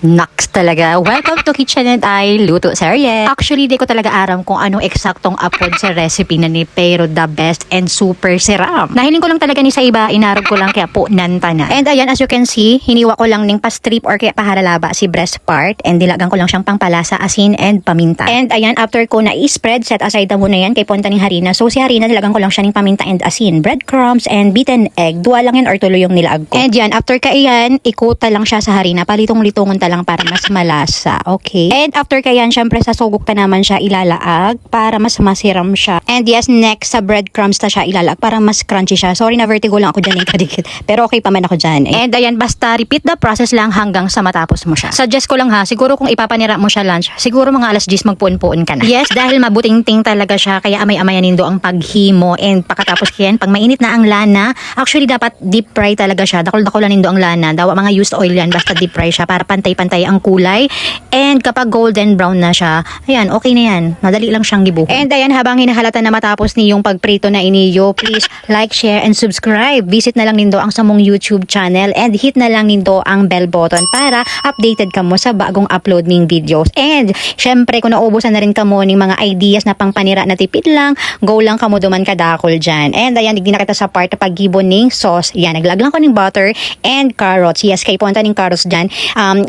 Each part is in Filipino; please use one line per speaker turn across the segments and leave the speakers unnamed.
Naks talaga. Welcome to Kitchen and I, Luto Serye. Actually, di ko talaga aram kung anong eksaktong upload sa recipe na ni, pero the best and super siram. Nahiling ko lang talaga ni sa iba, inarog ko lang kaya po nanta na. And ayan, as you can see, hiniwa ko lang ning pastrip or kaya paharalaba si breast part and dilagang ko lang siyang pangpalasa, asin and paminta. And ayan, after ko na i-spread, set aside na muna yan kay punta ni harina. So si harina, dilagang ko lang siya ning paminta and asin, breadcrumbs and beaten egg. Dua lang yan or tuloy yung nilaag ko. And yan, after kaiyan, ikuta lang siya sa harina, palitong-litongon ta lang para mas malasa. Okay? And after kayan, syempre sa sugok ta naman siya ilalaag para mas masiram siya. And yes, next sa breadcrumbs ta siya ilalaag para mas crunchy siya. Sorry na vertigo lang ako dyan yung kadikit. Pero okay pa man ako dyan. And ayan, basta repeat the process lang hanggang sa matapos mo siya. Suggest ko lang ha, siguro kung ipapanira mo siya lunch, siguro mga alas 10 magpuon-puon ka na. Yes, dahil mabuting-ting talaga siya, kaya amay-amayan nindo ang paghimo. And pagkatapos kayan, pag mainit na ang lana, actually dapat deep fry talaga siya. Dakol-dakol lang nindo ang lana. Dawa mga used oil yan, basta deep fry siya para pantay-pantay ang kulay. And kapag golden brown na siya, ayan, okay na yan. Madali lang siyang gibuhon. And ayan, habang hinahalata na matapos ni yung pagprito na iniyo, please like, share, and subscribe. Visit na lang nindo ang samong YouTube channel and hit na lang nindo ang bell button para updated ka mo sa bagong upload ning videos. And syempre, kung naubusan na rin ka mo ng mga ideas na pangpanira na tipid lang, go lang ka mo duman kadakol dyan. And ayan, hindi na kita sa part na paggibon ning sauce. Yan, naglaglang ko ng butter and carrots. Yes, kay punta ning carrots dyan.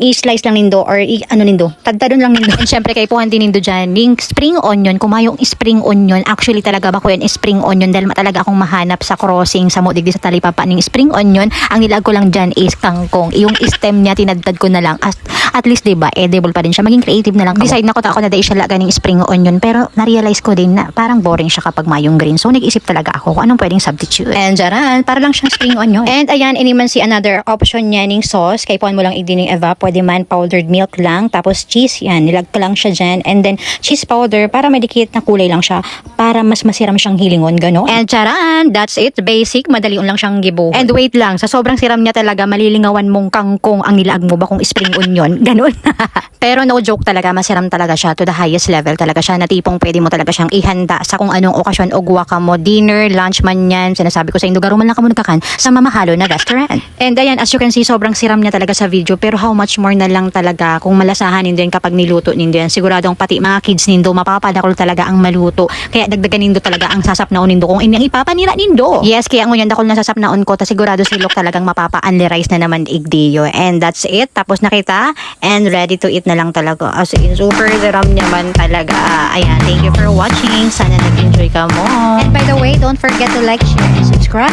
I-slice lang nindo or ano nindo, tadtadon lang nindo. And syempre kay puhan din nindo dyan ning spring onion. Kung mayong spring onion, actually talaga ba ko yan spring onion dahil talaga akong mahanap sa crossing sa modigdi sa talipapa ning spring onion. Ang nilag ko lang dyan is kangkong. Yung stem niya tinadtad ko na lang. At least diba, edible pa din siya. Maging creative na lang. Decide na ko ako na dahil siya laga ning spring onion, pero na-realize ko din na parang boring siya kapag mayong green. So nag-isip talaga ako kung anong pwedeng substitute. And jaran, para lang siyang spring onion. And ayan, iniman si another option niya ning sauce. Kay puhan mo lang igdining eva, pwede man powdered milk lang, tapos cheese, yan, nilag ko lang siya dyan. And then cheese powder para may dikit na kulay lang siya, para mas masiram siyang hilingon, gano'n. And charan, that's it. Basic, madali lang siyang gibo. And wait lang, sa sobrang siram niya talaga, malilingawan mong kangkong ang nilaag mo ba kung spring onion, gano'n. Pero no joke talaga, masiram talaga siya to the highest level talaga siya, na tipong pwede mo talaga siyang ihanda sa kung anong okasyon o guwa ka mo, dinner, lunch man yan. Sinasabi ko sa inyo, garo man lang ka mo nagkakan sa mamahalo na restaurant. And ayan, as you can see, sobrang siram niya talaga sa video, pero how much more na lang talaga kung malasahan nindo yan kapag niluto nindo yan. Siguradong pati mga kids nindo mapapadakol talaga ang maluto, kaya dagdagan nindo talaga ang sasapnaon nindo kung inyang ipapanira nindo. Yes, kaya ngunyan dakol na sasapnaon ko, ta sigurado silok talagang mapapa-unli rice na naman igdiyo. And that's it, tapos nakita and ready to eat na lang talaga. As in, super siram niya man talaga. Ayan, thank you for watching. Sana nag-enjoy ka mo. And by the way, don't forget to like, share, and subscribe.